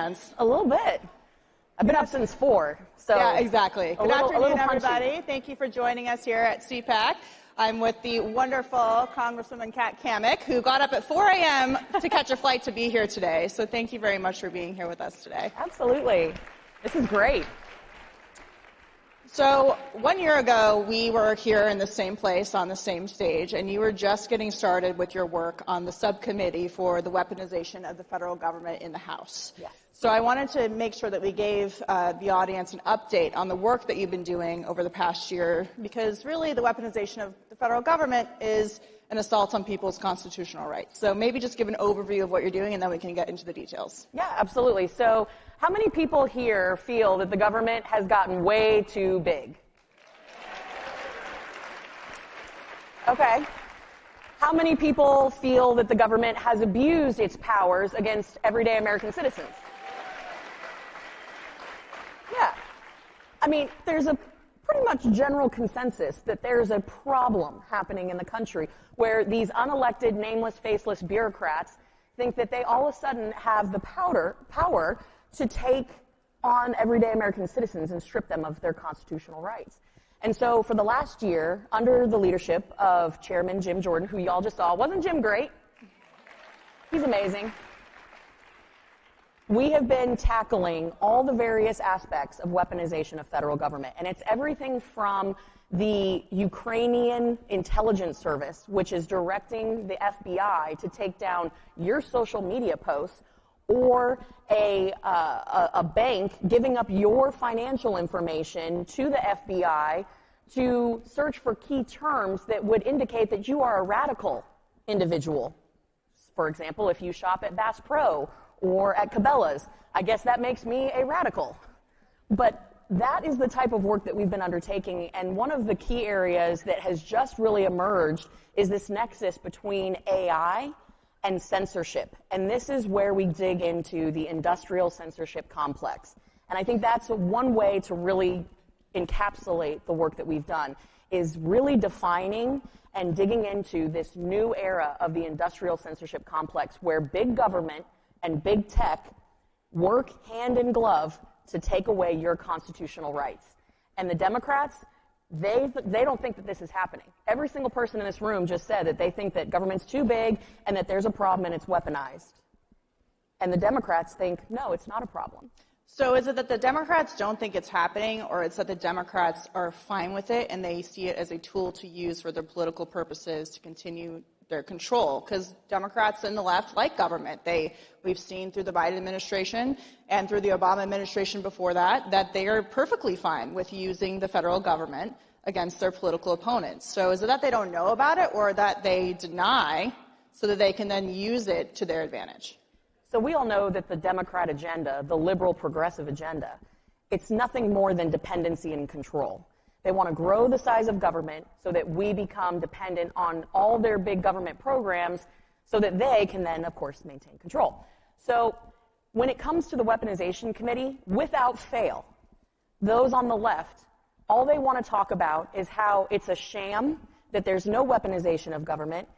hands. A little bit. I've been up since 4. So yeah, exactly. Good afternoon, punchy. everybody. Thank you for joining us here at CPAC. I'm with the wonderful Congresswoman Cammack, who got up at 4 a.m. to catch a flight to be here today. So thank you very much for being here with us today. Absolutely. This is great. So 1 year ago, we were here in the same place on the same stage, and you were just getting started with your work on the subcommittee for the weaponization of the federal government in the House. Yes. So I wanted to make sure that we gave the audience an update on the work that you've been doing over the past year, because really the weaponization of the federal government is an assault on people's constitutional rights. So maybe just give an overview of what you're doing, and then we can get into the details. Yeah, absolutely. So how many people here feel that the government has gotten way too big? Okay. How many people feel that the government has abused its powers against everyday American citizens? Yeah. I mean, there's a pretty much general consensus that there's a problem happening in the country where these unelected, nameless, faceless bureaucrats think that they all of a sudden have the power to take on everyday American citizens and strip them of their constitutional rights. And so for the last year, under the leadership of Chairman Jim Jordan, who y'all just saw, wasn't Jim great? He's amazing. We have been tackling all the various aspects of weaponization of federal government, and it's everything from the Ukrainian intelligence service, which is directing the FBI to take down your social media posts, or a bank giving up your financial information to the FBI to search for key terms that would indicate that you are a radical individual. For example, if you shop at Bass Pro or at Cabela's, I guess that makes me a radical. But that is the type of work that we've been undertaking, and one of the key areas that has just really emerged is this nexus between AI and censorship. And this is where we dig into the industrial censorship complex. And I think that's one way to really encapsulate the work that we've done, is really defining and digging into this new era of the industrial censorship complex where big government and big tech work hand in glove to take away your constitutional rights. And the Democrats, they don't think that this is happening. Every single person in this room just said that they think that government's too big and that there's a problem and it's weaponized. And the Democrats think, no, it's not a problem. So is it that the Democrats don't think it's happening, or it's that the Democrats are fine with it and they see it as a tool to use for their political purposes to continue their control? Because Democrats and the left like government. We've seen through the Biden administration and through the Obama administration before that they are perfectly fine with using the federal government against their political opponents. So is it that they don't know about it, or that they deny so that they can then use it to their advantage? So we all know that the Democrat agenda, the liberal progressive agenda, it's nothing more than dependency and control. They want to grow the size of government so that we become dependent on all their big government programs so that they can then, of course, maintain control. So when it comes to the Weaponization Committee, without fail, those on the left, all they want to talk about is how it's a sham, that there's no weaponization of government.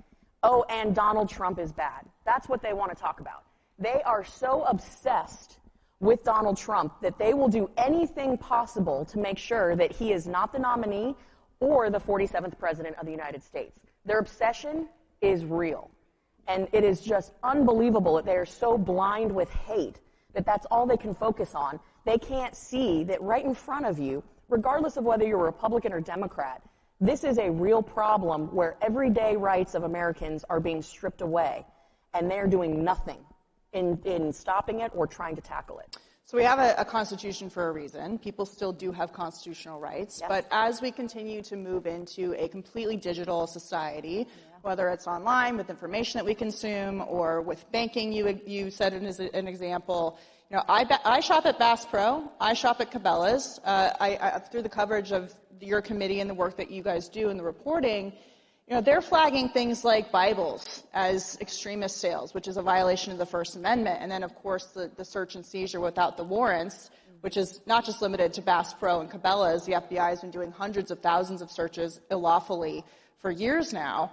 Oh, and Donald Trump is bad. That's what they want to talk about. They are so obsessed with Donald Trump that they will do anything possible to make sure that he is not the nominee or the 47th president of the United States. Their obsession is real. And it is just unbelievable that they are so blind with hate that that's all they can focus on. They can't see that right in front of you, regardless of whether you're a Republican or Democrat, this is a real problem where everyday rights of Americans are being stripped away, and they're doing nothing in stopping it or trying to tackle it. So we have a constitution for a reason. People still do have constitutional rights. Yes. But as we continue to move into a completely digital society, whether it's online with information that we consume or with banking, you said it as an example. You know, I shop at Bass Pro. I shop at Cabela's. Through the coverage of your committee and the work that you guys do in the reporting, you know, they're flagging things like Bibles as extremist sales, which is a violation of the First Amendment. And then, of course, the search and seizure without the warrants, which is not just limited to Bass Pro and Cabela's. The FBI has been doing hundreds of thousands of searches illawfully for years now.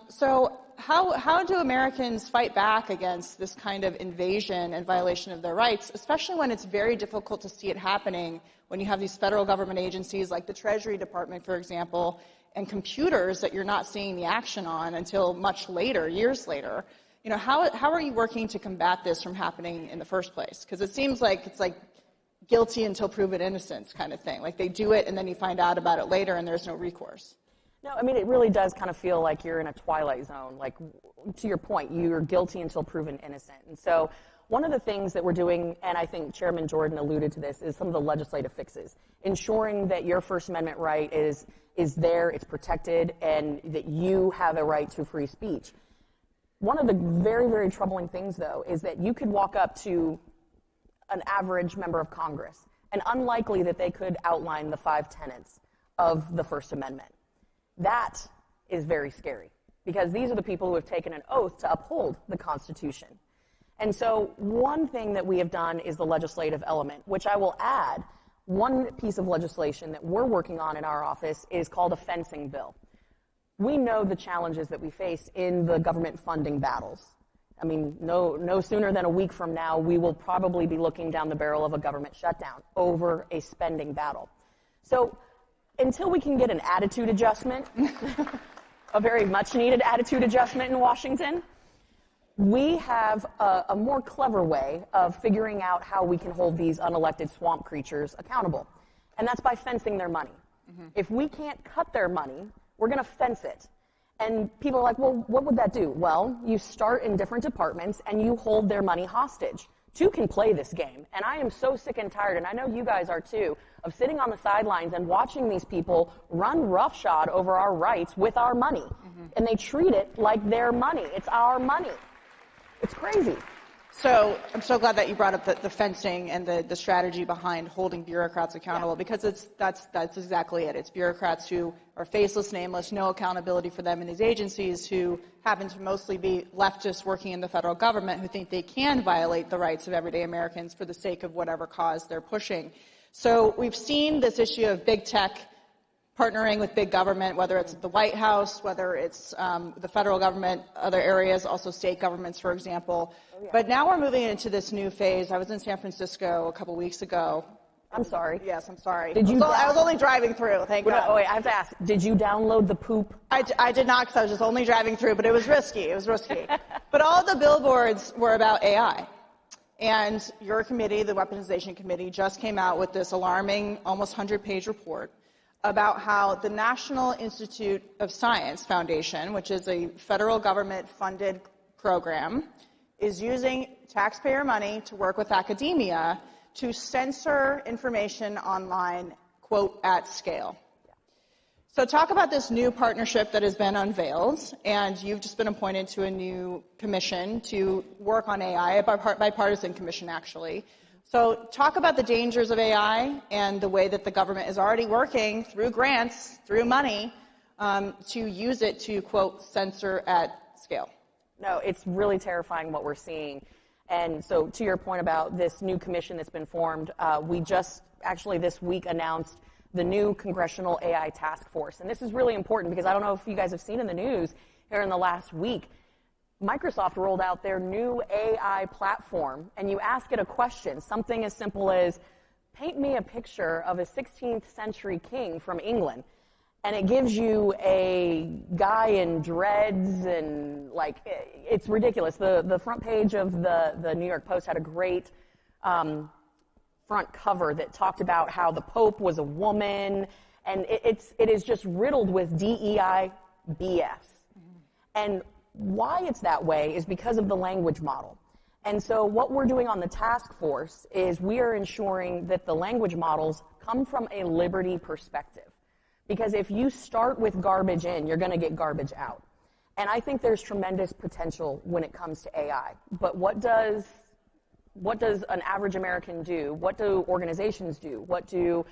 So how do Americans fight back against this kind of invasion and violation of their rights, especially when it's very difficult to see it happening when you have these federal government agencies like the Treasury Department, for example, and computers that you're not seeing the action on until much later, years later? You know, how are you working to combat this from happening in the first place? Because it seems like it's like guilty until proven innocence kind of thing. Like they do it and then you find out about it later and there's no recourse. No, I mean, it really does kind of feel like you're in a twilight zone. Like, to your point, you're guilty until proven innocent. And so one of the things that we're doing, and I think Chairman Jordan alluded to this, is some of the legislative fixes, ensuring that your First Amendment right is there, it's protected, and that you have a right to free speech. One of the very, very troubling things, though, is that you could walk up to an average member of Congress, and unlikely that they could outline the 5 tenets of the First Amendment. That is very scary, because these are the people who have taken an oath to uphold the Constitution. And so one thing that we have done is the legislative element, which I will add, one piece of legislation that we're working on in our office is called a fencing bill. We know the challenges that we face in the government funding battles. I mean, no sooner than a week from now, we will probably be looking down the barrel of a government shutdown over a spending battle. So until we can get an attitude adjustment, a very much-needed attitude adjustment in Washington, we have a more clever way of figuring out how we can hold these unelected swamp creatures accountable, and that's by fencing their money. Mm-hmm. If we can't cut their money, we're going to fence it. And people are like, well, what would that do? Well, you start in different departments, and you hold their money hostage. Two can play this game, and I am so sick and tired, and I know you guys are too, of sitting on the sidelines and watching these people run roughshod over our rights with our money. Mm-hmm. And they treat it like their money. It's our money. It's crazy. So I'm so glad that you brought up the fencing and the strategy behind holding bureaucrats accountable, because that's exactly it. It's bureaucrats who are faceless, nameless, no accountability for them in these agencies, who happen to mostly be leftists working in the federal government who think they can violate the rights of everyday Americans for the sake of whatever cause they're pushing. So we've seen this issue of big tech partnering with big government, whether it's the White House, whether it's the federal government, other areas, also state governments, for example. Oh, yeah. But now we're moving into this new phase. I was in San Francisco a couple weeks ago. I'm sorry. Yes, I'm sorry. I was only driving through, thank God. Oh, wait, I have to ask, did you download the poop? I did not, because I was just only driving through, but it was risky. It was risky. But all the billboards were about AI. And your committee, the Weaponization Committee, just came out with this alarming, almost 100-page report about how the National Institute of Science Foundation, which is a federal government-funded program, is using taxpayer money to work with academia to censor information online, quote, at scale. So talk about this new partnership that has been unveiled, and you've just been appointed to a new commission to work on AI, a bipartisan commission, actually. So talk about the dangers of AI and the way that the government is already working through grants, through money, to use it to, quote, censor at scale. No, it's really terrifying what we're seeing. And so to your point about this new commission that's been formed, we just actually this week announced the new Congressional AI Task Force. And this is really important because I don't know if you guys have seen in the news here in the last week, Microsoft rolled out their new AI platform, and you ask it a question, something as simple as, paint me a picture of a 16th century king from England. And it gives you a guy in dreads, and like, it's ridiculous. The front page of the New York Post had a great front cover that talked about how the Pope was a woman, and it is just riddled with DEI BS. And why it's that way is because of the language model. And so what we're doing on the task force is we are ensuring that the language models come from a liberty perspective. Because if you start with garbage in, you're going to get garbage out. And I think there's tremendous potential when it comes to AI. But what does an average American do? What do organizations do? What do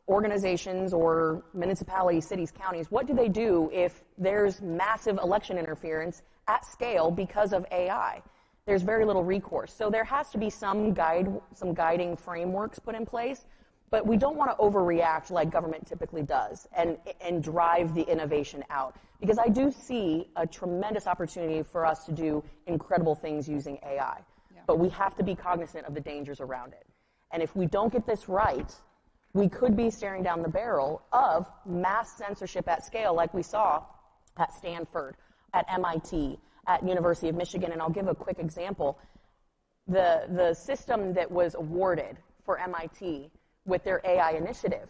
organizations or municipalities, cities, counties, what do they do if there's massive election interference at scale because of AI? There's very little recourse. So there has to be some guiding frameworks put in place. But we don't want to overreact like government typically does and drive the innovation out. Because I do see a tremendous opportunity for us to do incredible things using AI. Yeah. But we have to be cognizant of the dangers around it. And if we don't get this right, we could be staring down the barrel of mass censorship at scale like we saw at Stanford, at MIT, at University of Michigan. And I'll give a quick example. The system that was awarded for MIT with their AI initiative,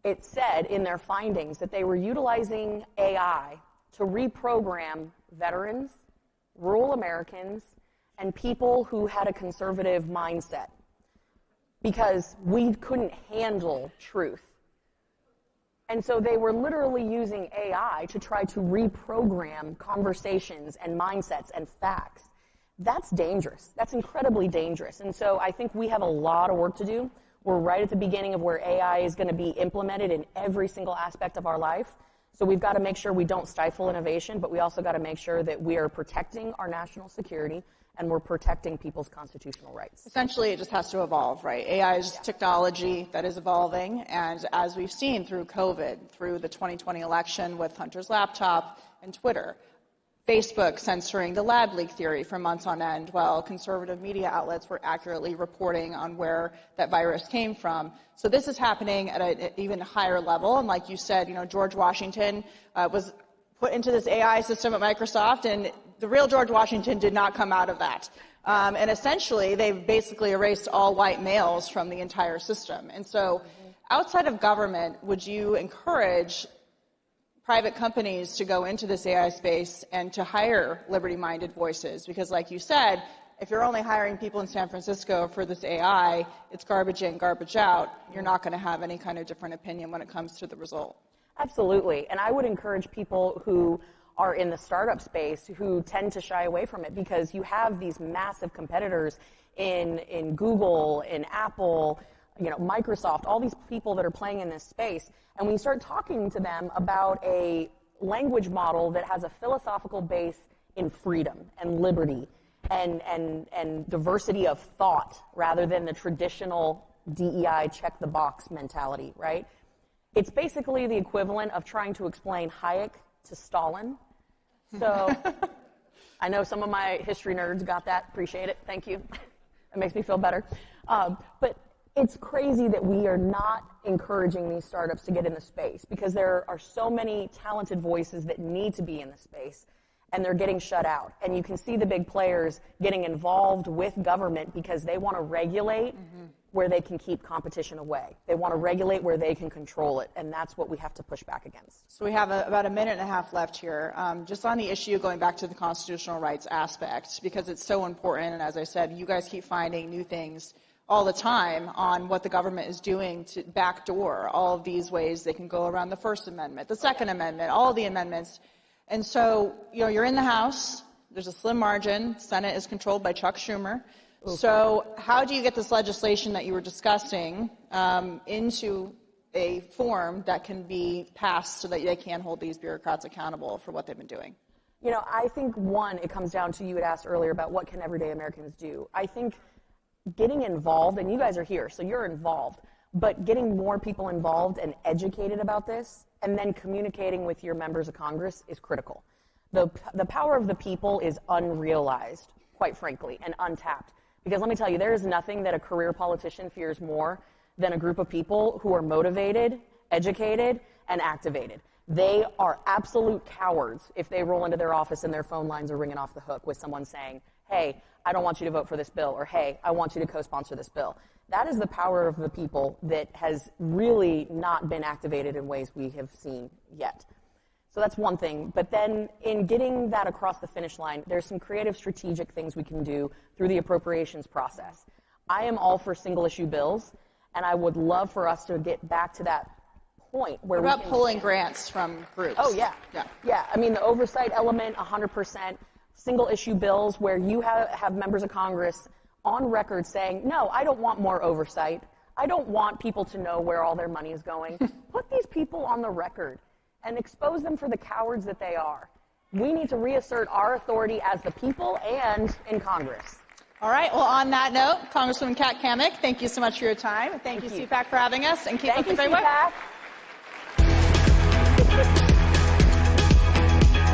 it said in their findings that they were utilizing AI to reprogram veterans, rural Americans, and people who had a conservative mindset because we couldn't handle truth. And so they were literally using AI to try to reprogram conversations and mindsets and facts. That's dangerous. That's incredibly dangerous. And so I think we have a lot of work to do. We're right at the beginning of where AI is going to be implemented in every single aspect of our life. So we've got to make sure we don't stifle innovation, but we also got to make sure that we are protecting our national security and we're protecting people's constitutional rights. Essentially, it just has to evolve, right? AI is technology that is evolving, and as we've seen through COVID, through the 2020 election with Hunter's laptop and Twitter, Facebook censoring the lab leak theory for months on end while conservative media outlets were accurately reporting on where that virus came from. So this is happening at an even higher level. And like you said, George Washington was put into this AI system at Microsoft, and the real George Washington did not come out of that. And essentially, they've basically erased all white males from the entire system. And so outside of government, would you encourage private companies to go into this AI space and to hire liberty-minded voices? Because like you said, if you're only hiring people in San Francisco for this AI, it's garbage in, garbage out. You're not going to have any kind of different opinion when it comes to the result. Absolutely. And I would encourage people who are in the startup space who tend to shy away from it because you have these massive competitors in Google, in Apple, Microsoft, all these people that are playing in this space. And when you start talking to them about a language model that has a philosophical base in freedom and liberty and diversity of thought rather than the traditional DEI check-the-box mentality, right? It's basically the equivalent of trying to explain Hayek to Stalin. So I know some of my history nerds got that. Appreciate it. Thank you. It makes me feel better. But it's crazy that we are not encouraging these startups to get in the space because there are so many talented voices that need to be in the space, and they're getting shut out. And you can see the big players getting involved with government because they want to regulate where they can keep competition away. They want to regulate where they can control it, and that's what we have to push back against. So we have about a minute and a half left here. Just on the issue, going back to the constitutional rights aspect, because it's so important, and as I said, you guys keep finding new things all the time on what the government is doing to backdoor all of these ways they can go around the First Amendment, the Second Amendment, all the amendments. And so, you're in the House. There's a slim margin. Senate is controlled by Chuck Schumer. Okay. So how do you get this legislation that you were discussing into a form that can be passed so that they can hold these bureaucrats accountable for what they've been doing? I think, one, it comes down to, you had asked earlier about what can everyday Americans do. I think getting involved, and you guys are here, so you're involved, but getting more people involved and educated about this and then communicating with your members of Congress is critical. The power of the people is unrealized, quite frankly, and untapped. Because let me tell you, there is nothing that a career politician fears more than a group of people who are motivated, educated, and activated. They are absolute cowards if they roll into their office and their phone lines are ringing off the hook with someone saying, hey, I don't want you to vote for this bill, or hey, I want you to co-sponsor this bill. That is the power of the people that has really not been activated in ways we have seen yet. So that's one thing. But then in getting that across the finish line, there's some creative strategic things we can do through the appropriations process. I am all for single-issue bills, and I would love for us to get back to that point where what about pulling grants from groups? Oh, yeah. I mean, the oversight element, 100%. Single-issue bills where you have members of Congress on record saying, no, I don't want more oversight. I don't want people to know where all their money is going. Put these people on the record and expose them for the cowards that they are. We need to reassert our authority as the people and in Congress. All right. Well, on that note, Congresswoman Kat Cammack, thank you so much for your time. Thank you, CPAC, for having us, and keep up the great work. Thank you, CPAC.